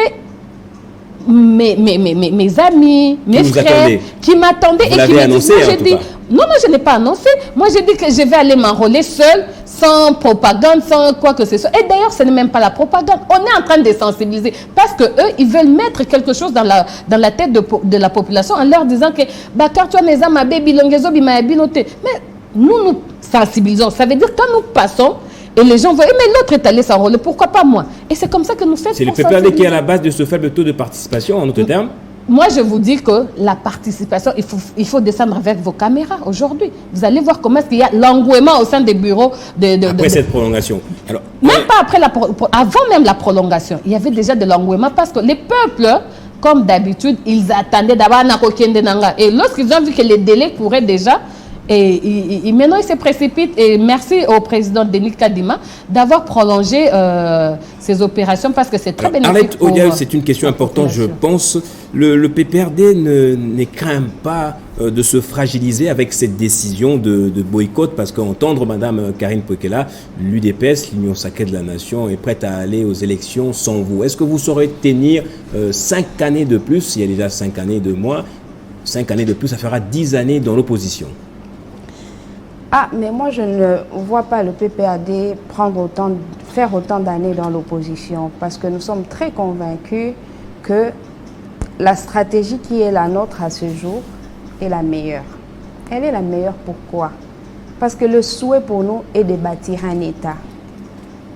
mes amis, mes frères qui m'attendaient et qui me disent, moi j'ai dit, non, je n'ai pas annoncé. Moi, j'ai dit que je vais aller m'enrôler seule, sans propagande, sans quoi que ce soit. Et d'ailleurs, ce n'est même pas la propagande. On est en train de sensibiliser parce que eux, ils veulent mettre quelque chose dans la tête de la population en leur disant que Bakar, tu as mes amis, baby, longezo, bimayabi, noté. Mais nous sensibilisons. Ça veut dire quand nous passons, et les gens voient, mais l'autre est allé s'enrôler, pourquoi pas moi? Et c'est comme ça que nous faisons. C'est le PPRD qui est à la base de ce faible taux de participation, en d'autres termes? Moi, je vous dis que la participation, il faut descendre avec vos caméras aujourd'hui. Vous allez voir comment est-ce qu'il y a l'engouement au sein des bureaux après cette prolongation. Alors, même pas après avant même la prolongation, il y avait déjà de l'engouement parce que les peuples, comme d'habitude, ils attendaient d'abord Nakokende Nanga. Et lorsqu'ils ont vu que les délais couraient déjà, et maintenant, ils se précipitent. Et merci au président Denis Kadima d'avoir prolongé ces opérations parce que c'est très bénéfique. Arlette, c'est une question importante, je pense. Le PPRD ne craint pas de se fragiliser avec cette décision de boycott parce qu'entendre Mme Karine Poekela, l'UDPS, l'Union sacrée de la Nation, est prête à aller aux élections sans vous. Est-ce que vous saurez tenir 5 années de plus? Il y a déjà 5 années de moins. 5 années de plus, ça fera 10 années dans l'opposition. Ah, mais moi, je ne vois pas le PPRD faire autant d'années dans l'opposition parce que nous sommes très convaincus que la stratégie qui est la nôtre à ce jour est la meilleure. Elle est la meilleure pourquoi? Parce que le souhait pour nous est de bâtir un État.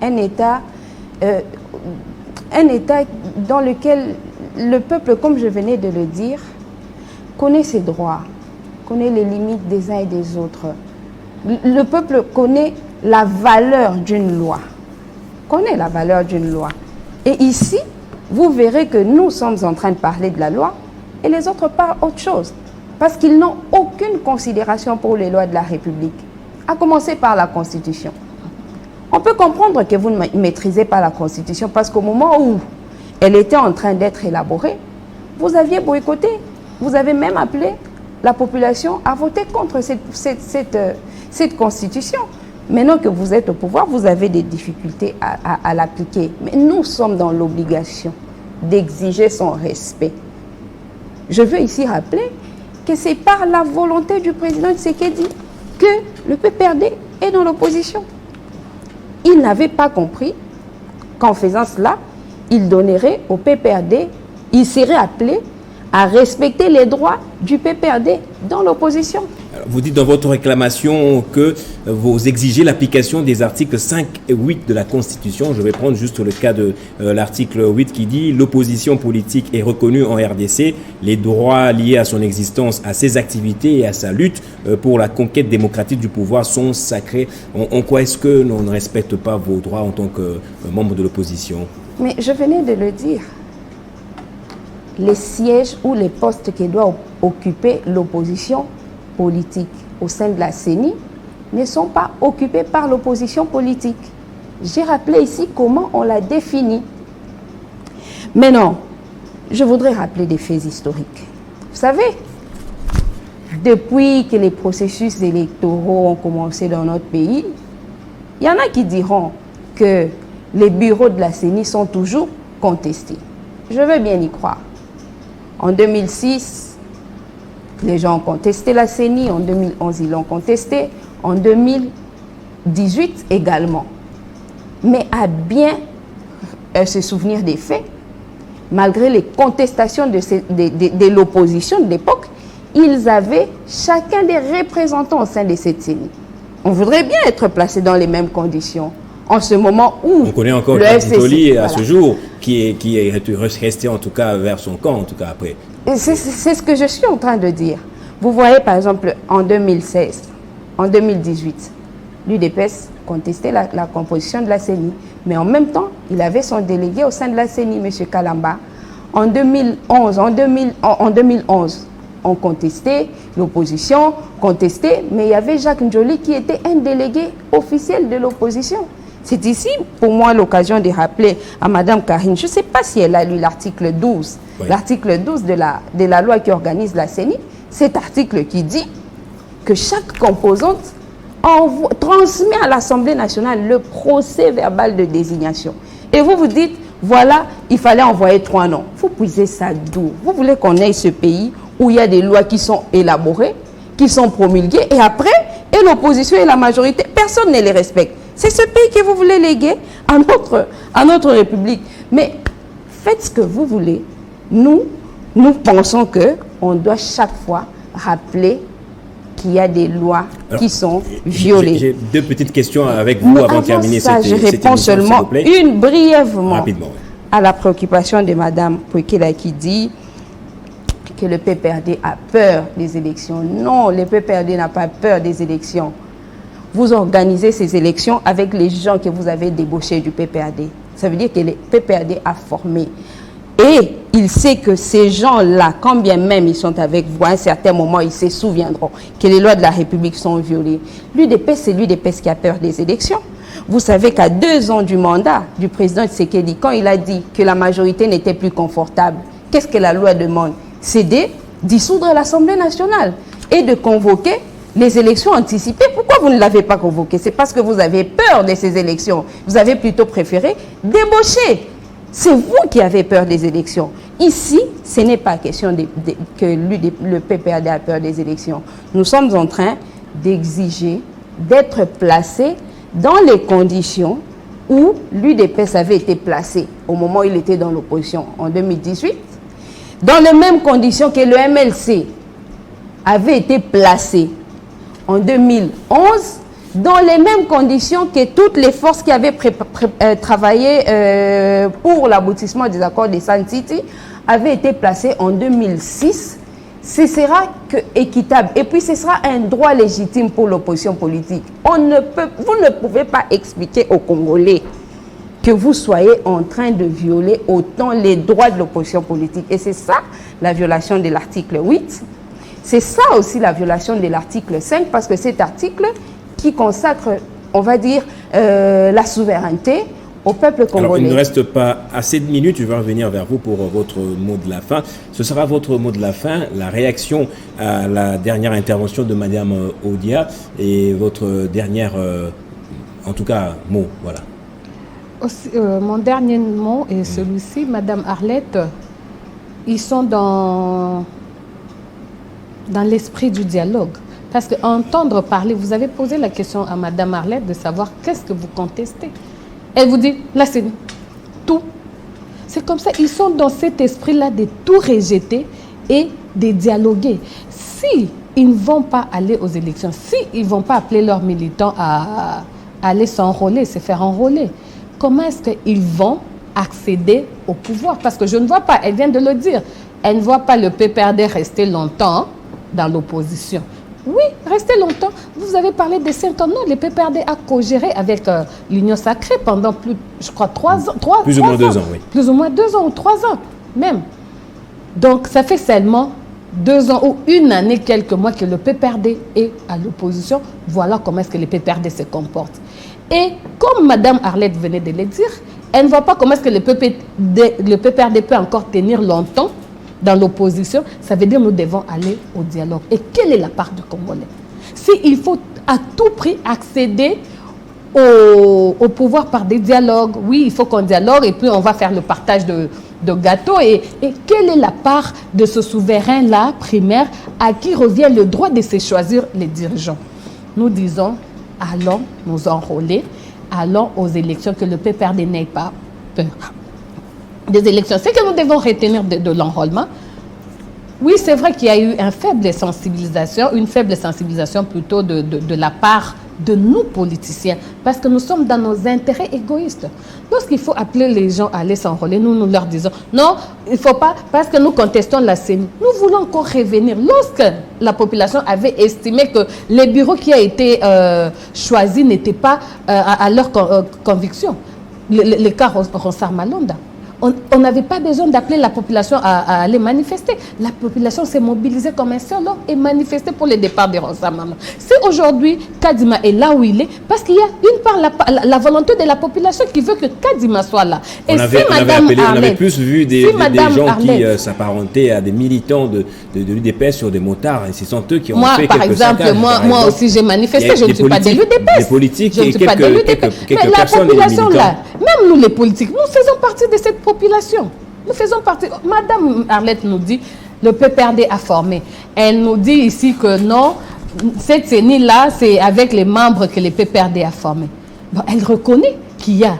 Un État dans lequel le peuple, comme je venais de le dire, connaît ses droits, connaît les limites des uns et des autres. Le peuple connaît la valeur d'une loi. Et ici, vous verrez que nous sommes en train de parler de la loi et les autres parlent autre chose. Parce qu'ils n'ont aucune considération pour les lois de la République. À commencer par la Constitution. On peut comprendre que vous ne maîtrisez pas la Constitution parce qu'au moment où elle était en train d'être élaborée, vous aviez boycotté. Vous avez même appelé la population à voter contre cette Constitution. Maintenant que vous êtes au pouvoir, vous avez des difficultés à l'appliquer. Mais nous sommes dans l'obligation d'exiger son respect. Je veux ici rappeler que c'est par la volonté du président Tshisekedi que le PPRD est dans l'opposition. Il n'avait pas compris qu'en faisant cela, il donnerait au PPRD, il serait appelé à respecter les droits du PPRD dans l'opposition. Vous dites dans votre réclamation que vous exigez l'application des articles 5 et 8 de la Constitution. Je vais prendre juste le cas de l'article 8 qui dit « L'opposition politique est reconnue en RDC. Les droits liés à son existence, à ses activités et à sa lutte pour la conquête démocratique du pouvoir sont sacrés. » En quoi est-ce que l'on ne respecte pas vos droits en tant que membre de l'opposition? Mais je venais de le dire. Les sièges ou les postes que doit occuper l'opposition politique au sein de la CENI ne sont pas occupés par l'opposition politique. J'ai rappelé ici comment on l'a défini. Mais non, je voudrais rappeler des faits historiques. Vous savez, depuis que les processus électoraux ont commencé dans notre pays, il y en a qui diront que les bureaux de la CENI sont toujours contestés. Je veux bien y croire. En 2006, les gens ont contesté la CENI. En 2011, ils l'ont contesté. En 2018 également. Mais à bien se souvenir des faits, malgré les contestations de l'opposition de l'époque, ils avaient chacun des représentants au sein de cette CENI. On voudrait bien être placé dans les mêmes conditions. En ce moment où on connaît encore le FCC, à ce jour, qui est resté en tout cas vers son camp, en tout cas après. C'est ce que je suis en train de dire. Vous voyez par exemple en 2016, en 2018, l'UDPS contestait la composition de la CENI, mais en même temps, il avait son délégué au sein de la CENI, M. Kalamba. En 2011, on contestait, l'opposition contestait, mais il y avait Jacques Njoli qui était un délégué officiel de l'opposition. C'est ici, pour moi, l'occasion de rappeler à Mme Karine, je ne sais pas si elle a lu l'article 12, oui. L'article 12 de la loi qui organise la CENI, cet article qui dit que chaque composante transmet à l'Assemblée nationale le procès verbal de désignation. Et vous vous dites, voilà, il fallait envoyer 3 noms. Vous puisez ça d'où? Vous voulez qu'on ait ce pays où il y a des lois qui sont élaborées, qui sont promulguées, et après, et l'opposition et la majorité, personne ne les respecte. C'est ce pays que vous voulez léguer à notre République. Mais faites ce que vous voulez. Nous pensons qu'on doit chaque fois rappeler qu'il y a des lois qui sont violées. J'ai 2 petites questions avec vous avant de terminer cette émission. Je réponds seulement une brièvement rapidement, à la préoccupation de Mme Pouekela qui dit que le PPRD a peur des élections. Non, le PPRD n'a pas peur des élections. Vous organisez ces élections avec les gens que vous avez débauchés du PPRD. Ça veut dire que le PPRD a formé. Et il sait que ces gens-là, quand bien même ils sont avec vous, à un certain moment, ils se souviendront que les lois de la République sont violées. L'UDPS, c'est l'UDPS qui a peur des élections. Vous savez qu'à 2 ans du mandat du président Tshisekedi, quand il a dit que la majorité n'était plus confortable, qu'est-ce que la loi demande? C'est de dissoudre l'Assemblée nationale et de convoquer les élections anticipées. Pourquoi vous ne l'avez pas convoqué? C'est parce que vous avez peur de ces élections. Vous avez plutôt préféré débaucher. C'est vous qui avez peur des élections. Ici, ce n'est pas question que le PPRD a peur des élections. Nous sommes en train d'exiger d'être placés dans les conditions où l'UDPS avait été placé au moment où il était dans l'opposition en 2018, dans les mêmes conditions que le MLC avait été placé en 2011, dans les mêmes conditions que toutes les forces qui avaient travaillé pour l'aboutissement des accords de Sun City avaient été placées en 2006. Ce sera équitable. Et puis, ce sera un droit légitime pour l'opposition politique. Vous ne pouvez pas expliquer aux Congolais que vous soyez en train de violer autant les droits de l'opposition politique. Et c'est ça, la violation de l'article 8. C'est ça aussi la violation de l'article 5, parce que cet article qui consacre, on va dire, la souveraineté au peuple congolais. Alors, il ne reste pas assez de minutes, je vais revenir vers vous pour votre mot de la fin. Ce sera votre mot de la fin, la réaction à la dernière intervention de Mme Odia et votre dernière, en tout cas, mot, voilà. Aussi, mon dernier mot est celui-ci, Mme Arlette, ils sont dans l'esprit du dialogue. Parce qu'entendre parler, vous avez posé la question à Mme Arlette de savoir qu'est-ce que vous contestez. Elle vous dit, là c'est tout. C'est comme ça, ils sont dans cet esprit-là de tout rejeter et de dialoguer. Si ils ne vont pas aller aux élections, si ils ne vont pas appeler leurs militants à aller s'enrôler, se faire enrôler, comment est-ce qu'ils vont accéder au pouvoir? Parce que je ne vois pas, elle vient de le dire, elle ne voit pas le PPRD rester longtemps dans l'opposition. Oui, rester longtemps. Vous avez parlé de 5 ans. Non, le PPRD a co-géré avec l'Union Sacrée pendant plus, je crois, 3 ans. Plus ou moins 2 ans, oui. Plus ou moins 2 ans ou 3 ans, même. Donc, ça fait seulement 2 ans ou 1 année, quelques mois que le PPRD est à l'opposition. Voilà comment est-ce que le PPRD se comporte. Et comme Mme Arlette venait de le dire, elle ne voit pas comment est-ce que le PPRD peut encore tenir longtemps dans l'opposition. Ça veut dire que nous devons aller au dialogue. Et quelle est la part du Congolais? S'il faut à tout prix accéder au pouvoir par des dialogues, oui, il faut qu'on dialogue et puis on va faire le partage de gâteaux. Et quelle est la part de ce souverain-là, primaire, à qui revient le droit de se choisir les dirigeants? Nous disons, allons nous enrôler, allons aux élections, que le PPRD n'ait pas peur des élections. C'est que nous devons retenir de l'enrôlement. Oui, c'est vrai qu'il y a eu une faible sensibilisation plutôt de la part de nous politiciens, parce que nous sommes dans nos intérêts égoïstes. Lorsqu'il faut appeler les gens à aller s'enrôler, nous leur disons non, il ne faut pas, parce que nous contestons la CENI. Nous voulons encore revenir. Lorsque la population avait estimé que les bureaux qui ont été choisis n'étaient pas à leur conviction, le cas Ronsard Malonda, on n'avait pas besoin d'appeler la population à aller manifester. La population s'est mobilisée comme un seul homme et manifesté pour le départ de Ronsard Malonda. C'est aujourd'hui Kadima est là où il est, parce qu'il y a une part la volonté de la population qui veut que Kadima soit là. Et on avait plus vu des gens qui s'apparentaient à des militants de l'UDPS sur des motards, et ce sont eux qui ont fait quelques saccages. Moi aussi j'ai manifesté, je ne suis pas de l'UDPS. Des politiques je ne et suis pas de l'UDPS. quelques personnes. Mais Même nous, les politiques, nous faisons partie de cette population. Nous faisons partie. Madame Arlette nous dit, le PPRD a formé. Elle nous dit ici que non, cette CENI-là, c'est avec les membres que le PPRD a formé. Bon, elle reconnaît qu'il y a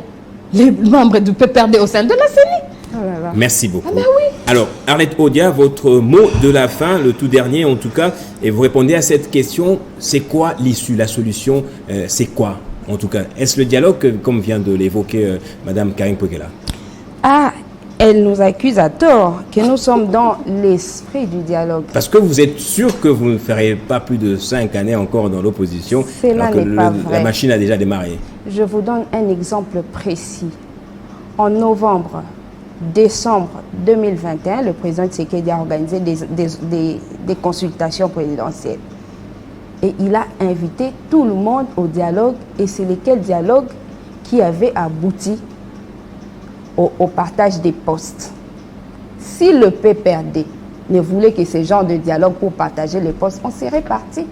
les membres du PPRD au sein de la CENI. Oh là là. Merci beaucoup. Ah ben oui. Alors, Arlette Odia, votre mot de la fin, le tout dernier en tout cas, et vous répondez à cette question, c'est quoi l'issue, la solution, c'est quoi en tout cas? Est-ce le dialogue, comme vient de l'évoquer Madame Karine Pwekela? Ah, elle nous accuse à tort que nous sommes dans l'esprit du dialogue. Parce que vous êtes sûr que vous ne ferez pas plus de 5 années encore dans l'opposition, Cela alors que n'est pas vrai. la machine a déjà démarré. Je vous donne un exemple précis. En novembre, décembre 2021, le président Tshisekedi a organisé des consultations présidentielles. Et il a invité tout le monde au dialogue, et c'est lequel dialogue qui avait abouti au partage des postes. Si le PPRD ne voulait que ce genre de dialogue pour partager les postes, on serait parti.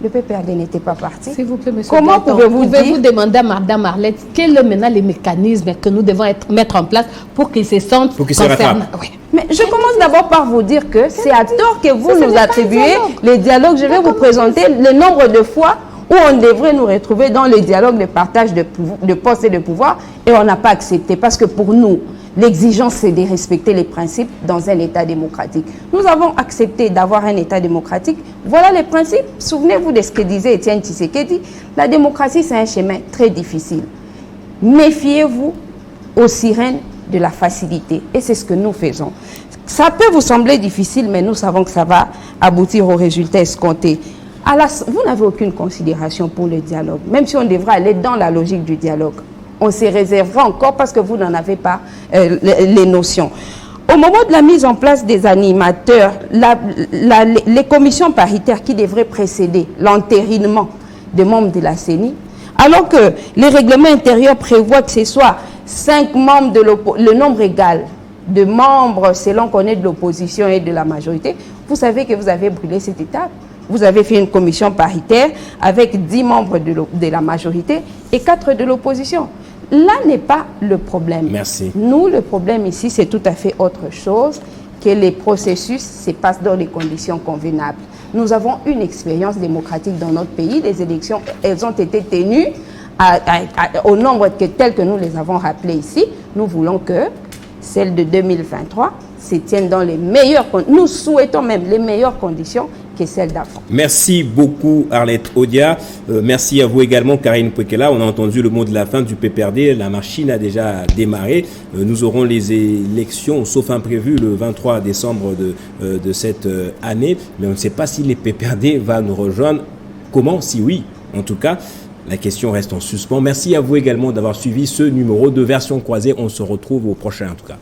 Le PPRD n'était pas parti. S'il vous plaît, monsieur. Comment pouvez-vous demander à Madame Arlette quels sont maintenant les mécanismes que nous devons mettre en place pour qu'ils se sentent concernés? Oui. Mais je commence d'abord par vous dire que c'est à tort que vous nous attribuez les dialogues. Je vais vous présenter le nombre de fois où on devrait nous retrouver dans les dialogues de partage de postes et de pouvoir, et on n'a pas accepté. Parce que pour nous, l'exigence, c'est de respecter les principes dans un État démocratique. Nous avons accepté d'avoir un État démocratique. Voilà les principes. Souvenez-vous de ce que disait Étienne Tshisekedi. La démocratie, c'est un chemin très difficile. Méfiez-vous aux sirènes de la facilité. Et c'est ce que nous faisons. Ça peut vous sembler difficile, mais nous savons que ça va aboutir au résultat escompté. Vous n'avez aucune considération pour le dialogue, même si on devrait aller dans la logique du dialogue. On se réservera encore parce que vous n'en avez pas les notions. Au moment de la mise en place des animateurs, les commissions paritaires qui devraient précéder l'entérinement des membres de la CENI, alors que les règlements intérieurs prévoient que ce soit 5 membres, le nombre égal de membres selon qu'on est de l'opposition et de la majorité, vous savez que vous avez brûlé cette étape. Vous avez fait une commission paritaire avec 10 membres de la majorité et 4 de l'opposition. Là n'est pas le problème. Merci. Nous, le problème ici, c'est tout à fait autre chose, que les processus se passent dans les conditions convenables. Nous avons une expérience démocratique dans notre pays. Les élections, elles ont été tenues au nombre tel que nous les avons rappelés ici. Nous voulons que celle de 2023 se tienne dans les meilleures conditions. Nous souhaitons même les meilleures conditions que celles d'avant. Merci beaucoup Arlette Odia. Merci à vous également Karine Pwekela. On a entendu le mot de la fin du PPRD. La machine a déjà démarré. Nous aurons les élections, sauf imprévu, le 23 décembre de cette année. Mais on ne sait pas si les PPRD va nous rejoindre. Comment? Si oui, en tout cas. La question reste en suspens. Merci à vous également d'avoir suivi ce numéro de Version Croisée. On se retrouve au prochain en tout cas.